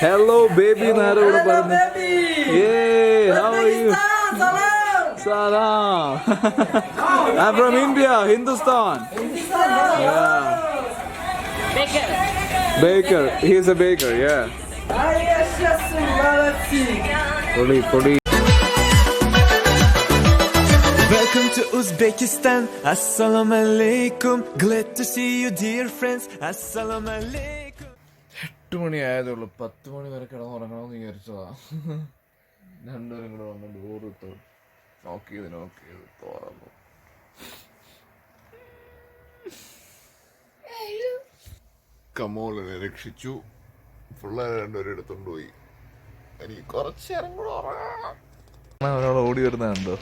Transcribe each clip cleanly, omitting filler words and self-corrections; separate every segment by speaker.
Speaker 1: Hello, baby. Hello, baby. Hey, how are you? Salam. I'm from India, Hindustan. Yeah. Baker. He's a baker. Yeah. Pudi.
Speaker 2: Welcome to Uzbekistan. Assalamu alaikum. Glad to see you, dear friends. Assalamu alaikum.
Speaker 1: 8 മണി ആയതുള്ളൂ. 10 മണി വരെ കിടന്നുറങ്ങണമെന്ന് വിചാരിച്ചതാ. രണ്ടുപേരും കൂടെ വന്ന് ഡോറിട്ട് നോക്ക് ചെയ്ത് തുറന്നു. കമോളിനെ രക്ഷിച്ചു. പിള്ളേരെ രണ്ടുപേരും എടുത്തോണ്ട് പോയി. എനിക്ക് കുറച്ച് നേരം കൂടെ ഉറങ്ങണം. ഒരാൾ ഓടി വരുന്നുണ്ടോ?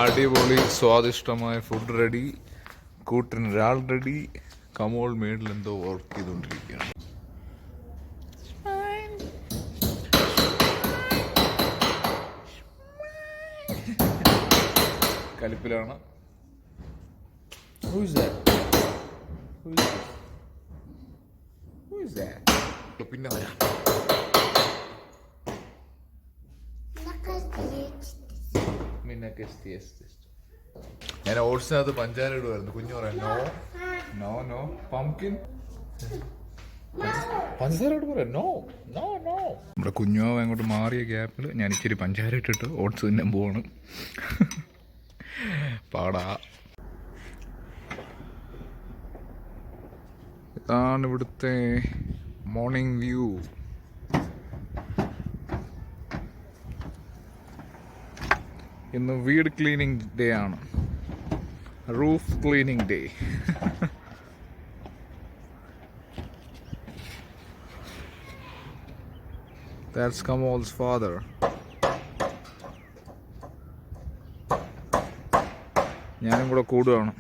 Speaker 1: അടിപൊളി സ്വാദിഷ്ടമായ ഫുഡ് റെഡി. കൂട്ടിന് ഒരാൾ റെഡി. കമോൾ മേഡിൽ എന്തോ വർക്ക് ചെയ്തുകൊണ്ടിരിക്കുകയാണ്. കലിപ്പിലാണ്. പിന്നെ വരാം. ഞാൻ ഓട്സിനകത്ത് പഞ്ചാര ഇടുമായിരുന്നു. കുഞ്ഞു പറയാം നോ നോ നോ പംകിൻ പഞ്ചസാര ഇട്ട് പറയാം നോ നോ നോ. നമ്മുടെ കുഞ്ഞുമാവ് അങ്ങോട്ട് മാറിയ ഗ്യാപ്പിൽ ഞാൻ ഇച്ചിരി പഞ്ചാര ഇട്ടിട്ട് ഓട്സ് തിന്നാൻ പോവാണ്. പാടാ. ഇതാണ് ഇവിടുത്തെ മോർണിംഗ് വ്യൂ. ഇന്ന് വീട് ക്ലീനിങ് ഡേ ആണ്. Roof cleaning day. That's Kamal's father. ഞാനും കൂടെ കൂടുകയാണ്.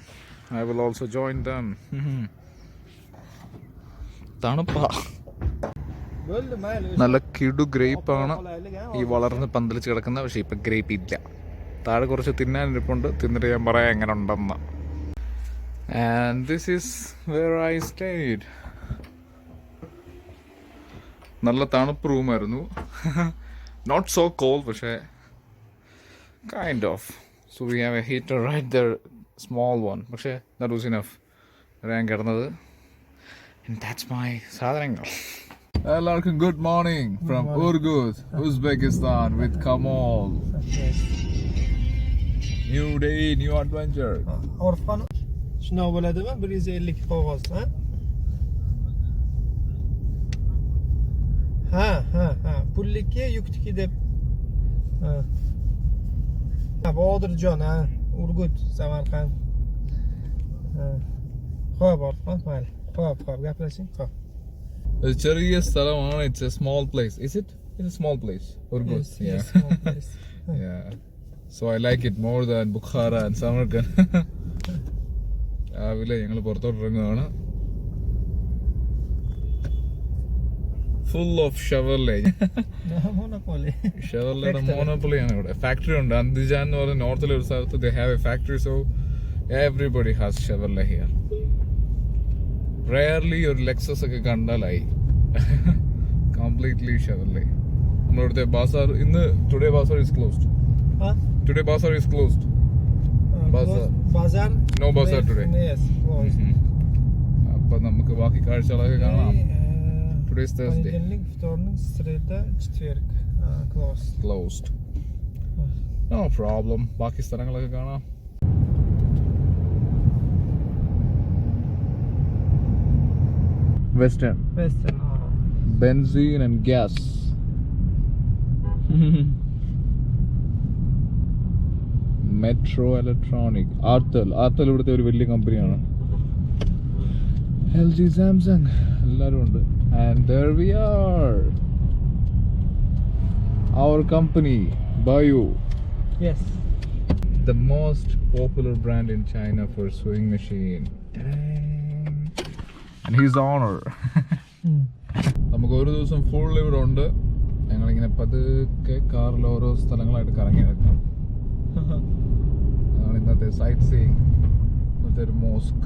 Speaker 1: I will also join them. തണുപ്പാ. നല്ല കിടു ഗ്രേപ്പാണ് ഈ വളർന്ന് പന്തലിച്ച് കിടക്കുന്ന. പക്ഷെ ഇപ്പം ഗ്രേപ്പ് ഇല്ല. താഴെ കുറച്ച് തിന്നാനിരിപ്പുണ്ട്. തിന്നിട്ട് ഞാൻ പറയാം എങ്ങനെ ഉണ്ടെന്ന്. And this is where I stayed. നല്ല തണുപ്പ് റൂമായിരുന്നു. നോട്ട് സോ കോൾഡ് പക്ഷേ kind of. So we have a heater right there, small one. പക്ഷേ ദാറ്റ് വാസ് ഇനഫ്. ഞാൻ കിടന്നത്. ആൻഡ് ദാറ്റ്സ് മൈ സാധനങ്ങൾ. എല്ലാവർക്കും good morning from Urgut, Uzbekistan with Kamol. New day, new adventure.
Speaker 3: Orfan شنو ولدما 150 qog'oz, ha pullikka yukniki deb. Bodirjon, Urgut, Samarqand. Xo'p, Orfan, mayli. Xo'p, gaplashing. Xo'p.
Speaker 1: ചെറിയ സ്ഥലമാണ്. It's a small place. Is it? It's a small place. Urgut.
Speaker 3: Yes, small place.
Speaker 1: Yeah. So I like it more than Bukhara and Samarkand. രാവിലെ ഞങ്ങൾ പുറത്തോട്ട് ഇറങ്ങുകയാണ്. Full of Chevrolet. ഷെവർലയുടെ മോണോപ്പൊളിയാണ് ഇവിടെ. Factory ഉണ്ട്. അന്ദിജാൻ എന്ന് പറഞ്ഞ നോർത്തിലെ ഒരു സ്ഥലത്ത് they have a factory, so everybody has Chevrolet here. Rarely ഒരു ലെക്സസ് ഒക്കെ കണ്ടാലായി. Completely Chevrolet. നമ്മുടെ ഇവിടുത്തെ ബാസാർ ഇന്ന് today bazaar is closed. Today bazaar is closed.
Speaker 3: Bazaar?
Speaker 1: No bazaar today.
Speaker 3: Yes, closed.
Speaker 1: അപ്പോൾ നമുക്ക് ബാക്കി കാഴ്ചകളൊക്കെ കാണാം. Today is Thursday.
Speaker 3: Понедельник, вторник, среда, четверг.
Speaker 1: Closed. No problem. ബാക്കി സ്ഥലങ്ങളൊക്കെ കാണാം. Western. Benzene and gas. Metro electronic. ആർത്തൽ ഇവിടുത്തെ ഒരു വലിയ കമ്പനിയാണ്. LG, സാംസങ് എല്ലാവരും ഉണ്ട്. And there we are, our company, Bayu.
Speaker 3: Yes.
Speaker 1: The most popular brand in China for sewing machine. And he's the owner. നമുക്ക് ഒരു ദിവസം ഫുൾ ഇവിടെ ഉണ്ട്. ഞങ്ങളിങ്ങനെ പതുക്കെ കാറിൽ ഓരോ സ്ഥലങ്ങളായിട്ട് കറങ്ങി നടക്കാം. ഇന്നത്തെ സൈറ്റ് സീയിങ്. ഇവിടുത്തെ ഒരു മോസ്ക്.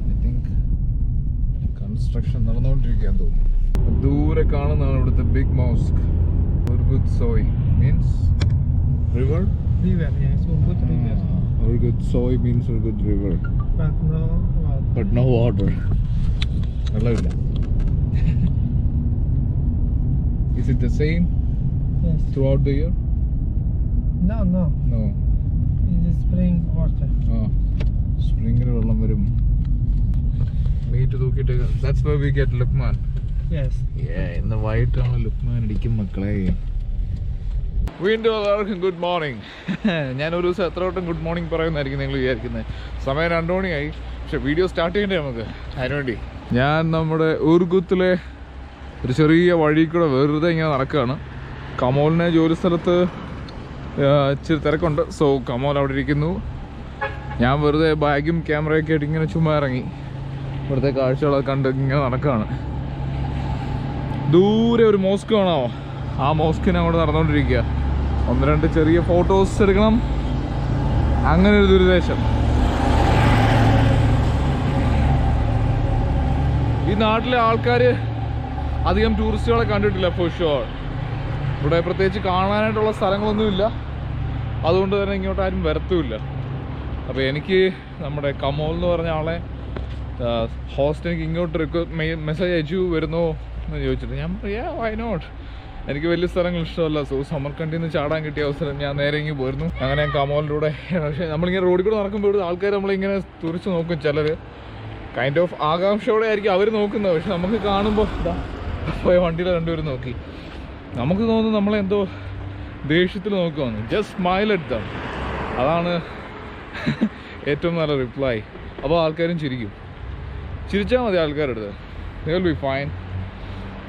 Speaker 1: ഐ തിങ്ക് കൺസ്ട്രക്ഷൻ നടന്നുകൊണ്ടിരിക്കുകയെന്ന് തോന്നുന്നു. ദൂരെ കാണുന്നതാണ് ഇവിടുത്തെ big mosque. Urgut soy means river?
Speaker 3: River, yes, Urgut river.
Speaker 1: Urgut soy means Urgut river.
Speaker 3: But no water.
Speaker 1: But no water. വെള്ളമില്ല. Is it the same
Speaker 3: Yes.
Speaker 1: throughout the year?
Speaker 3: No.
Speaker 1: No.
Speaker 3: In the spring water.
Speaker 1: സ്പ്രിംഗിൽ വെള്ളം വരും. Meat തൂക്കിയിട്ട് that's where we get Lukman.
Speaker 3: Yes.
Speaker 1: ഇന്ന് വൈകിട്ടാണ് ലുക്മാൻ ഇടിക്കും മക്കളെ. വീണ്ടും എല്ലാവർക്കും ഗുഡ് മോർണിംഗ്. ഞാനൊരു ദിവസം എത്ര വട്ടം ഗുഡ് മോർണിംഗ് പറയുന്നതായിരിക്കും നിങ്ങൾ വിചാരിക്കുന്നത്. സമയം 2 മണിയായി, പക്ഷെ വീഡിയോ സ്റ്റാർട്ട് ചെയ്യണ്ടേ നമുക്ക്. അതിനുവേണ്ടി ഞാൻ നമ്മുടെ ഊർഗുത്തിലെ ഒരു ചെറിയ വഴി കൂടെ വെറുതെ ഇങ്ങനെ നടക്കുകയാണ്. കമോലിനെ ജോലി സ്ഥലത്ത് ഇച്ചിരി തിരക്കുണ്ട്. സോ കമോൽ അവിടെ ഇരിക്കുന്നു. ഞാൻ വെറുതെ ബാഗും ക്യാമറയൊക്കെ ആയിട്ട് ഇങ്ങനെ ചുമ്മാ ഇറങ്ങി ഇവിടുത്തെ കാഴ്ചകളൊക്കെ കണ്ട് ഇങ്ങനെ നടക്കുകയാണ്. ദൂരെ ഒരു മോസ്ക് കാണാമോ? ആ മോസ്കിനെ അങ്ങോട്ട് നടന്നുകൊണ്ടിരിക്കുക. 1-2 ചെറിയ ഫോട്ടോസ് എടുക്കണം. അങ്ങനെ ഒരു ദുരുദ്ദേശം. ഈ നാട്ടിലെ ആൾക്കാർ അധികം ടൂറിസ്റ്റുകളെ കണ്ടിട്ടില്ല ഫോർ ഷുവർ. ഇവിടെ പ്രത്യേകിച്ച് കാണാനായിട്ടുള്ള സ്ഥലങ്ങളൊന്നുമില്ല. അതുകൊണ്ട് തന്നെ ഇങ്ങോട്ട് ആരും വരത്തുമില്ല. അപ്പോൾ എനിക്ക് നമ്മുടെ കമോൽ എന്ന് പറഞ്ഞ ആളെ ഹോസ്റ്റ് എനിക്ക് ഇങ്ങോട്ട് മെസ്സേജ് അയച്ചു വരുന്നോ എന്ന് ചോദിച്ചിട്ട് ഞാൻ വൈ നോട്ട്. എനിക്ക് വലിയ സ്ഥലങ്ങൾ ഇഷ്ടമല്ല. സോ സമർക്കണ്ടിൽ നിന്ന് ചാടാൻ കിട്ടിയ അവസരം ഞാൻ നേരെ ഇങ്ങ് പോയിരുന്നു. അങ്ങനെ ഞാൻ കമോലിലൂടെ, പക്ഷേ നമ്മളിങ്ങനെ റോഡിൽ കൂടെ നടക്കുമ്പോൾ ആൾക്കാർ നമ്മളിങ്ങനെ തുറിച്ച് നോക്കും. ചിലർ കൈൻഡ് ഓഫ് ആകാംക്ഷയോടെ ആയിരിക്കും അവർ നോക്കുന്നത്. പക്ഷെ നമുക്ക് കാണുമ്പോൾ പോയ വണ്ടിയിൽ രണ്ടുപേരും നോക്കി. നമുക്ക് തോന്നുന്നു നമ്മളെന്തോ ദേഷ്യത്തിൽ നോക്കുവാന്ന്. Just smile at them. അതാണ് ഏറ്റവും നല്ല റിപ്ലൈ. അപ്പോൾ ആൾക്കാരും ചിരിക്കും. ചിരിച്ചാൽ മതി ആൾക്കാരുടെ അടുത്ത്. They will be fine.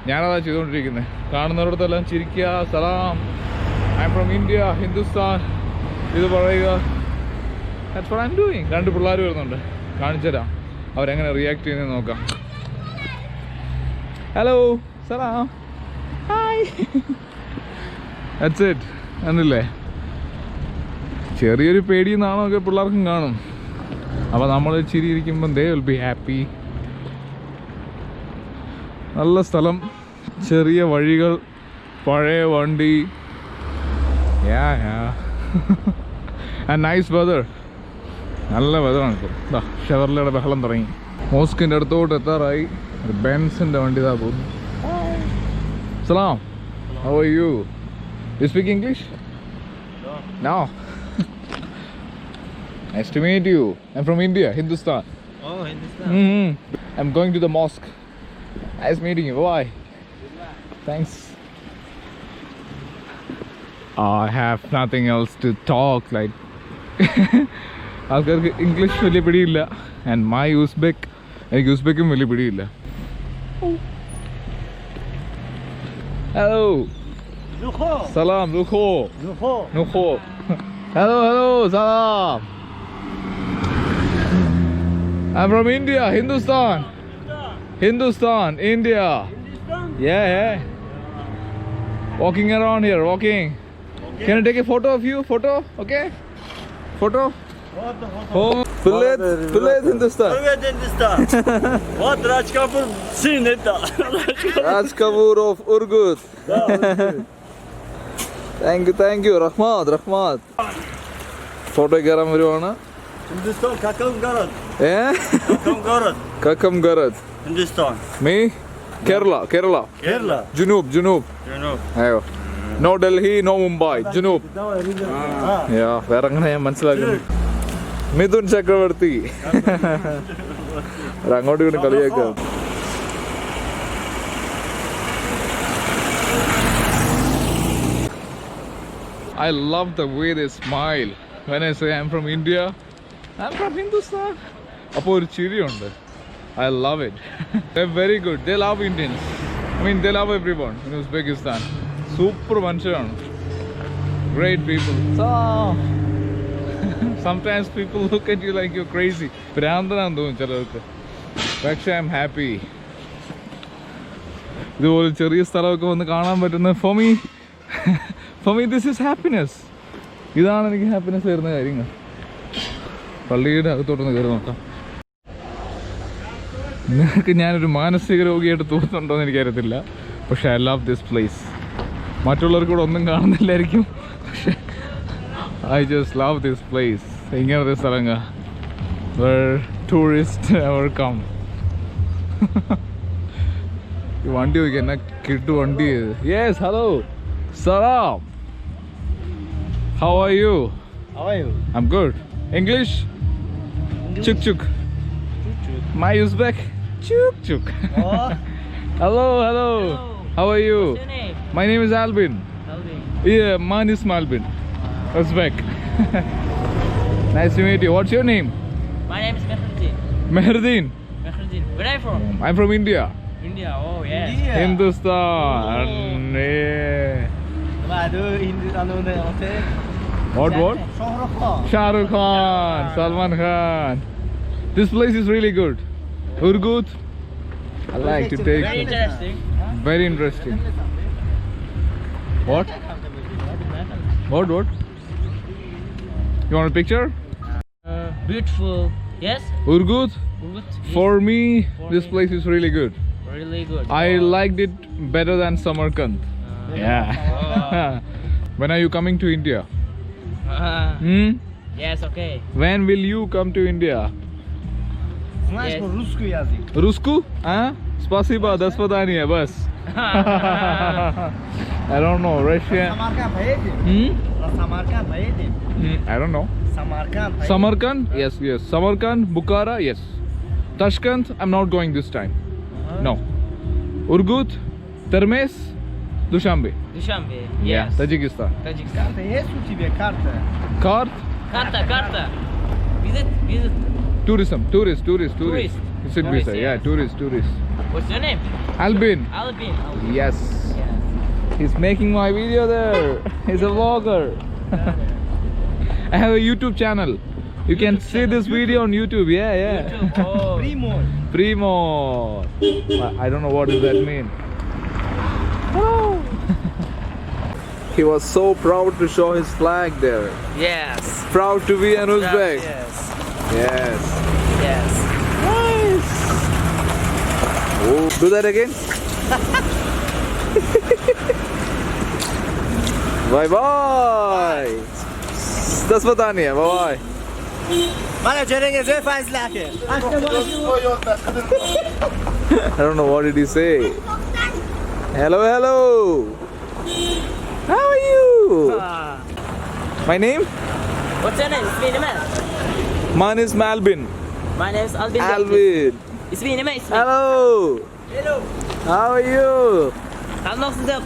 Speaker 1: ഞാനതാ ചെയ്തുകൊണ്ടിരിക്കുന്നത്. കാണുന്നവരടുത്തെല്ലാം ചിരിക്കുക, സലാം, I'm from India, Hindustan, ഇത് പറയുക. That's what I'm doing. 2 പിള്ളേർ വരുന്നുണ്ട്, കാണിച്ചു തരാം അവരെങ്ങനെ റിയാക്ട് ചെയ്യുന്നത് നോക്കാം. ഹലോ, സലാം, ഹായ്. That's it. എന്നില്ലേ, ചെറിയൊരു പേടിയും നാണമൊക്കെ പിള്ളേർക്കും കാണും. അപ്പോൾ നമ്മൾ ചിരിയിരിക്കുമ്പം ദേ വിൽ ബി ഹാപ്പി. നല്ല സ്ഥലം, ചെറിയ വഴികൾ, പഴയ വണ്ടി, ആൻഡ് നൈസ് വെതർ. നല്ല വെതറാണ് ഇപ്പോൾ. ഷെവർലയുടെ ബഹളം തുടങ്ങി. മോസ്കിൻ്റെ അടുത്തോട്ട് എത്താറായി. ഒരു ബെൻസിൻ്റെ വണ്ടി ഇതാ പോകുന്നു. സലാം, how are you? You speak English? No. Nice to meet you. I'm from India, Hindustan.
Speaker 3: Oh, Hindustan.
Speaker 1: I'm going to the mosque. Nice meeting you. Bye. Thanks. I have nothing else to talk. Like, ആൾക്കാർക്ക് English വലിയ പിടിയില്ല. And my Uzbek, എനിക്ക് യൂസ്ബെക്കും വലിയ പിടിയില്ല. Hello, സലാം. നുഖോ. Hello, സലാം. I'm from India, Hindustan, India. Yeah. Walking around here, walking. Okay. Can I take a photo of you? Photo, okay? Photo. Oh, Pulet, Hindustan.
Speaker 4: What Raj Kapoor seen it?
Speaker 1: Raj Kapoor of Urgut. Thank you, Rahmat. Photo karam varuvana.
Speaker 4: Hindustan, Kakam Garad.
Speaker 1: Yeah? Kakam Garad.
Speaker 4: Hindustan.
Speaker 1: Me? Kerala. Junub. Ayo. No Delhi, no Mumbai. Junub. Yeah, വേറെ അങ്ങനെ ഞാൻ മനസ്സിലാക്കുന്നു. മിഥുൻ ചക്രവർത്തി. അങ്ങോട്ട് ഇങ്ങോട്ട് കളിയാക്കുക. I love the way they smile when I say I'm from India. I'm from Hindustan. അപ്പോൾ ഒരു ചിരിയുണ്ട്. I love it. They're very good. They love Indians. I mean, they love everyone in Uzbekistan. Super മനുഷ്യരാണ്. Great people. So, sometimes people look at you like you're crazy. ഭ്രാന്തനാന്ന് തോന്നും ചിലർക്ക്. പക്ഷേ I'm happy. ഇതുപോലെ ചെറിയ സ്ഥലമൊക്കെ വന്ന് കാണാൻ പറ്റുന്ന for me this is happiness. ഇതാണ് എനിക്ക് ഹാപ്പിനെസ് തരുന്ന കാര്യങ്ങൾ. പള്ളിയുടെ അകത്തോട്ടൊന്ന് കയറി നോക്കാം. നിങ്ങൾക്ക് ഞാനൊരു മാനസിക രോഗിയായിട്ട് തോന്നുന്നുണ്ടോ എന്ന് എനിക്കറിയത്തില്ല, പക്ഷെ ഐ ലവ് ദിസ് പ്ലേസ്. മറ്റുള്ളവർക്ക് കൂടെ ഒന്നും കാണുന്നില്ലായിരിക്കും, പക്ഷെ I just love this place. ഇങ്ങനത്തെ സ്ഥലങ്ങൾ where tourists ever come. ഈ വണ്ടി നോക്കി എന്നാ കിട്ടു വണ്ടി. Yes, hello, Salam. How are U?
Speaker 3: How are you?
Speaker 1: I'm good. English? Chuk chuk. My Uzbek? Chuk chuk.
Speaker 3: Oh.
Speaker 1: Hello, hello. How are you?
Speaker 5: What's your name?
Speaker 1: My name is Albin.
Speaker 5: Alvin.
Speaker 1: Yeah, mine is Malbin. Uzbek. Nice to meet you. What's your name?
Speaker 5: My name is Mehrdin.
Speaker 1: Mehrdin.
Speaker 5: Mehrdin. Where are you from?
Speaker 1: I'm from India.
Speaker 5: India. Oh, yes.
Speaker 1: Hindustan. Yeah. What? Shah Rukh Khan, Salman Khan. This place is really good. Urgut. I like to take.
Speaker 5: Very interesting.
Speaker 1: Very interesting. What? What? You want a picture?
Speaker 5: Beautiful. Yes?
Speaker 1: Urgut.
Speaker 5: Good.
Speaker 1: For me,
Speaker 5: For
Speaker 1: this
Speaker 5: me.
Speaker 1: place is really good.
Speaker 5: Really good.
Speaker 1: I liked it better than Samarkand. Yeah. When are you coming to India? Hmm?
Speaker 5: Yes, okay.
Speaker 1: When will you come to India?
Speaker 5: Yes.
Speaker 1: Rusku? Huh? Spasiba, до свидания, bas. I don't know. Russia. Hmm? I don't know. Samarkand? Yes. Samarkand, Bukhara? Yes. Tashkent? I'm not going this time. No. Urgut? Termes? Dushanbe?
Speaker 5: Dushanbe.
Speaker 1: Yeah.
Speaker 5: Yes.
Speaker 1: Tajikistan.
Speaker 5: Tajikistan.
Speaker 1: Kart?
Speaker 5: Karta. Visit.
Speaker 1: Tourism. Tourist.
Speaker 5: Tourist.
Speaker 1: You should be
Speaker 5: Tourist,
Speaker 1: say. Yeah,
Speaker 5: yes.
Speaker 1: tourist.
Speaker 5: What's your name?
Speaker 1: Albin.
Speaker 5: Alvin.
Speaker 1: Yes.
Speaker 5: Yes.
Speaker 1: He's making my video there. He's a vlogger. I have a YouTube channel. You can see this video on YouTube. Yeah.
Speaker 5: YouTube. Oh.
Speaker 1: Primo. I don't know what does that mean. He was so proud to show his flag there.
Speaker 5: Yes.
Speaker 1: Proud to be an Uzbek.
Speaker 5: Yes.
Speaker 1: Yes.
Speaker 5: Yes.
Speaker 1: Nice. Oh, do that again. Bye bye. До свидания. Bye bye. I don't know what did he say. Hello. How are you? My name?
Speaker 5: What's your name? İsmi ne?
Speaker 1: Mine is Malbin.
Speaker 5: My name is Alvin.
Speaker 1: Alvin.
Speaker 5: İsmi ne? İsmi.
Speaker 1: Hello.
Speaker 5: Hello.
Speaker 1: How are you?
Speaker 5: I'm not so deaf.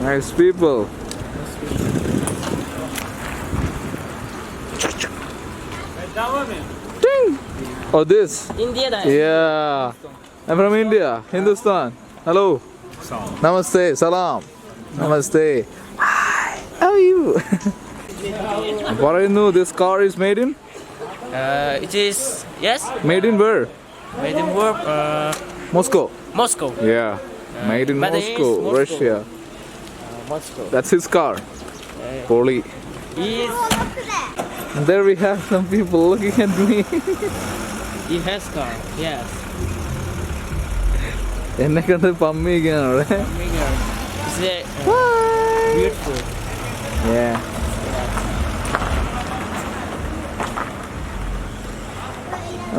Speaker 1: Nice people. Ding. Oh, this.
Speaker 5: India'da.
Speaker 1: Yeah. I'm from India, Hindustan. Hello. Namaste. Salam. Namaste. Hi. How are you? What I know, this car is made in?
Speaker 5: It is, yes,
Speaker 1: Made in where?
Speaker 5: made in work,
Speaker 1: Moscow.
Speaker 5: Moscow.
Speaker 1: Yeah. Made in
Speaker 5: Made in
Speaker 1: Moscow,
Speaker 5: Moscow.
Speaker 1: Russia.
Speaker 5: Moscow.
Speaker 1: That's his car. Poli.
Speaker 5: He
Speaker 1: And there we have some people looking at me.
Speaker 5: has car, yes.
Speaker 1: എന്നെ കണ്ട് പമ്മിരിക്കാണ് അവിടെ.
Speaker 5: It's beautiful.
Speaker 1: Yeah.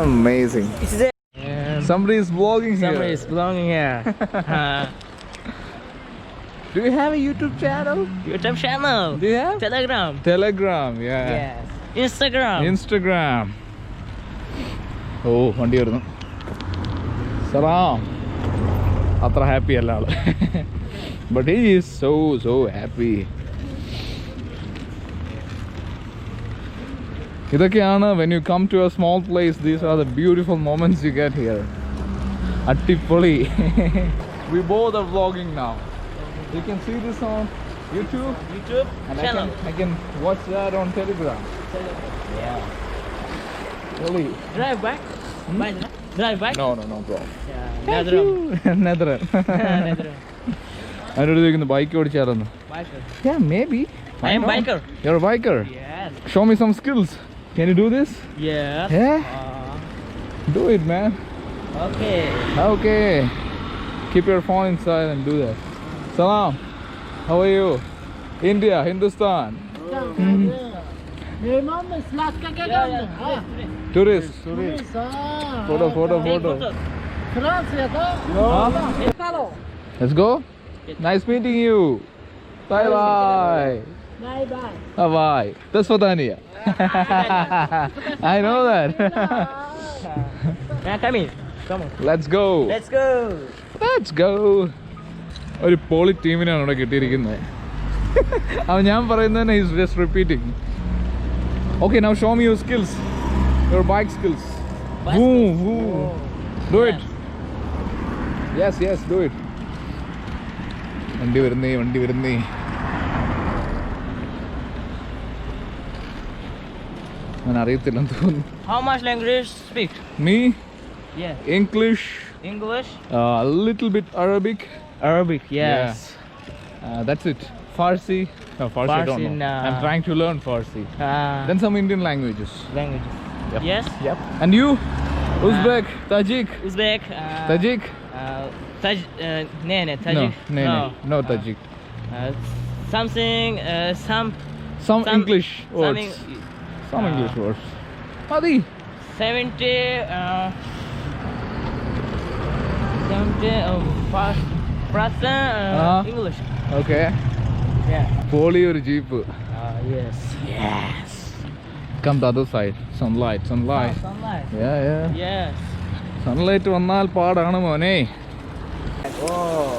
Speaker 1: Amazing.
Speaker 5: It's there.
Speaker 1: Somebody is vlogging here.
Speaker 5: Somebody is belonging here.
Speaker 1: Do you have a YouTube channel?
Speaker 5: YouTube channel.
Speaker 1: Do you have?
Speaker 5: Telegram.
Speaker 1: Telegram, yeah.
Speaker 5: Yes. Instagram.
Speaker 1: Instagram. ഓ വണ്ടി വരുന്നു. സലാം. അത്ര happy അല്ല ആള്. But he is so happy. ഇതൊക്കെയാണ് when you come to a small place, these are the beautiful moments you get here. അട്ടിപ്പൊളി. We both are vlogging now. You can see this on YouTube. And
Speaker 5: channel.
Speaker 1: I can watch that on Telegram.
Speaker 5: Yeah.
Speaker 1: Really?
Speaker 5: Drive back. Drive back.
Speaker 1: No, bro.
Speaker 5: Yeah.
Speaker 1: Thank you. Netherlands.
Speaker 5: Netherlands.
Speaker 1: അതിൻ്റെ അടുത്ത് ചോദിക്കുന്നു bike ഓടിച്ചായിരുന്നു.
Speaker 5: Bike.
Speaker 1: Yeah, maybe.
Speaker 5: I am
Speaker 1: know.
Speaker 5: biker.
Speaker 1: You're a biker.
Speaker 5: Yes.
Speaker 1: Show me some skills. Can you do this?
Speaker 5: Yes.
Speaker 1: Yeah. Do it, man.
Speaker 5: Okay.
Speaker 1: Okay. Keep your phone inside and do that. Salam. How are you? India, Hindustan. Tourist. Photo.
Speaker 5: Take photo.
Speaker 1: Huh? Let's go. Nice meeting you. Bye bye. Bye bye. That's for Tania. I know that.
Speaker 5: Now come in. Come on.
Speaker 1: Let's go.
Speaker 5: Let's go.
Speaker 1: Let's go. ഒരു poly ടീമിനാണ് ഇവിടെ കിട്ടിയിരിക്കുന്നത്. അവൻ ഞാൻ പറയുന്നത് തന്നെ is just repeating. Okay, now show me your skills. Your bike skills.
Speaker 5: Bike
Speaker 1: Boom,
Speaker 5: skills.
Speaker 1: boom. Do it. Yes, do it. വണ്ടി വരുന്നേ. ഞാൻ അറിയത്തില്ലെന്ന് തോന്നുന്നു.
Speaker 5: How much language speak?
Speaker 1: Me,
Speaker 5: Yeah.
Speaker 1: English,
Speaker 5: English.
Speaker 1: a little bit Arabic.
Speaker 5: Arabic. Yes.
Speaker 1: That's it. Farsi. No, Farsi I don't
Speaker 5: Farsi,
Speaker 1: know.
Speaker 5: nah.
Speaker 1: I'm trying to learn Farsi. Then some Indian languages.
Speaker 5: Languages.
Speaker 1: Yep.
Speaker 5: Yes.
Speaker 1: And you? Uzbek, Tajik.
Speaker 5: Uzbek.
Speaker 1: Tajik?
Speaker 5: Tajik.
Speaker 1: No Tajik.
Speaker 5: Something. Some
Speaker 1: English words.
Speaker 5: something,
Speaker 1: Some English words. Adi.
Speaker 5: 70. 70% English.
Speaker 1: Okay.
Speaker 5: Yeah.
Speaker 1: Poli or jeep.
Speaker 5: Yes.
Speaker 1: Come the other side. Sunlight.
Speaker 5: Sunlight.
Speaker 1: Yeah.
Speaker 5: Yes.
Speaker 1: Sunlight വന്നാൽ പാടാണ് മോനെ.
Speaker 5: Oh.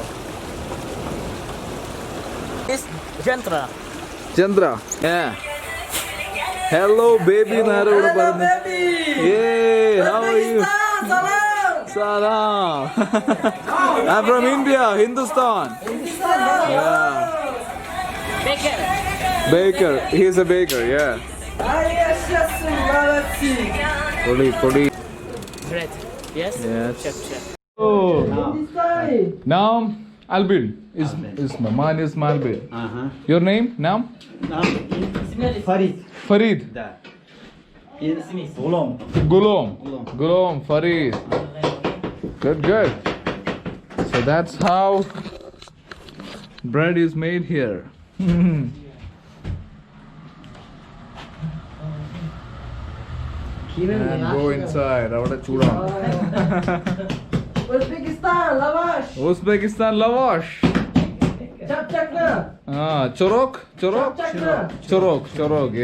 Speaker 5: This Jantra.
Speaker 1: Chandra. Yeah. Hello baby എന്നാരോ ഇവിടെ പറഞ്ഞു. Hey, how are you? Salam. I'm from India, Hindustan. Yeah. Baker. He's a baker, yeah. Podi.
Speaker 5: Bread. Yes.
Speaker 1: Yes.
Speaker 5: Chef.
Speaker 1: Oh. Now Albin is mine is Malbin. Your name? Nam? Farid. Gulom. Farid. Good. So that's how bread is made here. And go inside. അവിടെ ചൂടാണ്. Uzbekistan lavash. Chorok.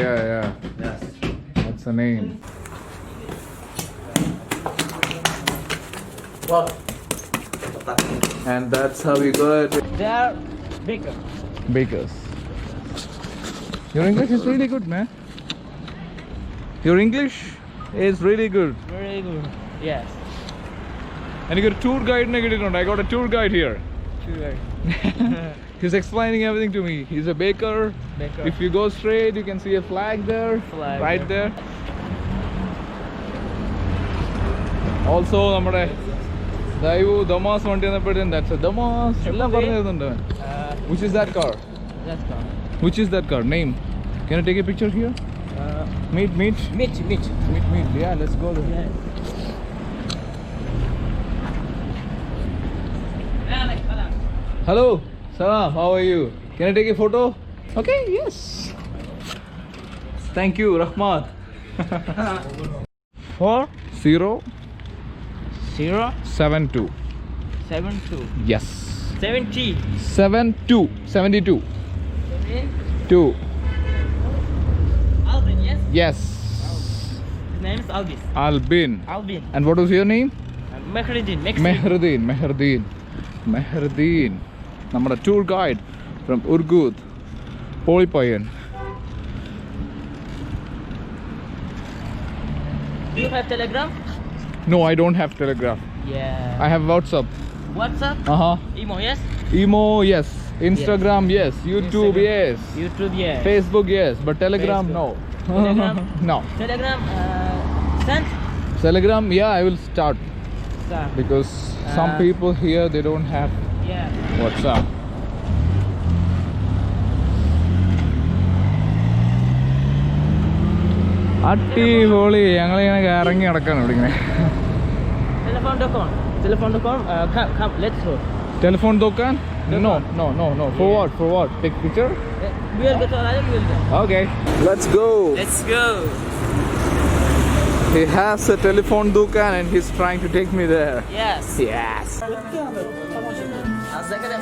Speaker 1: Yeah.
Speaker 4: Yes.
Speaker 1: That's the name. And that's how we got
Speaker 5: They are bigger.
Speaker 1: bakers. Your English is really good, man. Your English is really good.
Speaker 5: Very good. Yes.
Speaker 1: And you got a tour guide. I got a tour guide here.
Speaker 5: Sure.
Speaker 1: He's explaining everything to me. He's a baker. If you go straight, you can see a flag there. Right there. Also, നമ്മുടെ ദൈവു ദമാസ് വണ്ടി വന്നപ്പോഴത്തേക്കും that's a Damas. എല്ലാം പറഞ്ഞു തരുന്നുണ്ട് അവൻ. Which is that car?
Speaker 5: That's all.
Speaker 1: Which is that car? Name? Can I take a picture here? Meet.
Speaker 5: Meat.
Speaker 1: Yeah, let's go there.
Speaker 5: Yes.
Speaker 1: Hello, Salam. How are you? Can I take a photo? Okay, yes. Thank you, Rahmat. 4072.
Speaker 5: 72.
Speaker 1: Yes.
Speaker 5: 70.
Speaker 1: 72. 2.
Speaker 5: Albin, yes?
Speaker 1: Yes.
Speaker 5: His name is Albin.
Speaker 1: Albin.
Speaker 5: Albin.
Speaker 1: And what was your name?
Speaker 5: Mehrdin.
Speaker 1: Mehrdin. നമ്മുടെ tour guide from Urgut പോളിപ്പയ്യൻ.
Speaker 5: Do you have Telegram?
Speaker 1: No, I don't have Telegram.
Speaker 5: Yeah.
Speaker 1: I have WhatsApp.
Speaker 5: WhatsApp? Emo, yes?
Speaker 1: Emo, yes. Instagram, yes. YouTube,
Speaker 5: Instagram.
Speaker 1: yes.
Speaker 5: YouTube, yes.
Speaker 1: Facebook, yes. But Telegram,
Speaker 5: Facebook.
Speaker 1: no.
Speaker 5: Telegram?
Speaker 1: No.
Speaker 5: Telegram, send?
Speaker 1: Telegram, yeah, I will start.
Speaker 5: Start.
Speaker 1: Because some people here, they don't have
Speaker 5: Yeah.
Speaker 1: WhatsApp. അടിപൊളി. ഞങ്ങളിങ്ങനെ ഇറങ്ങി നടക്കാണ് ഇവിടെ ഇങ്ങനെ.
Speaker 5: Telephone.com. Come, let's go.
Speaker 1: Telephone ദുക്കാൻ? No. For what? Take picture?
Speaker 5: We will go to another building.
Speaker 1: Okay. Let's go.
Speaker 5: Let's go.
Speaker 1: He has a telephone dukan and he's trying to take me there.
Speaker 5: Yes.
Speaker 1: Yes.
Speaker 5: Az kadar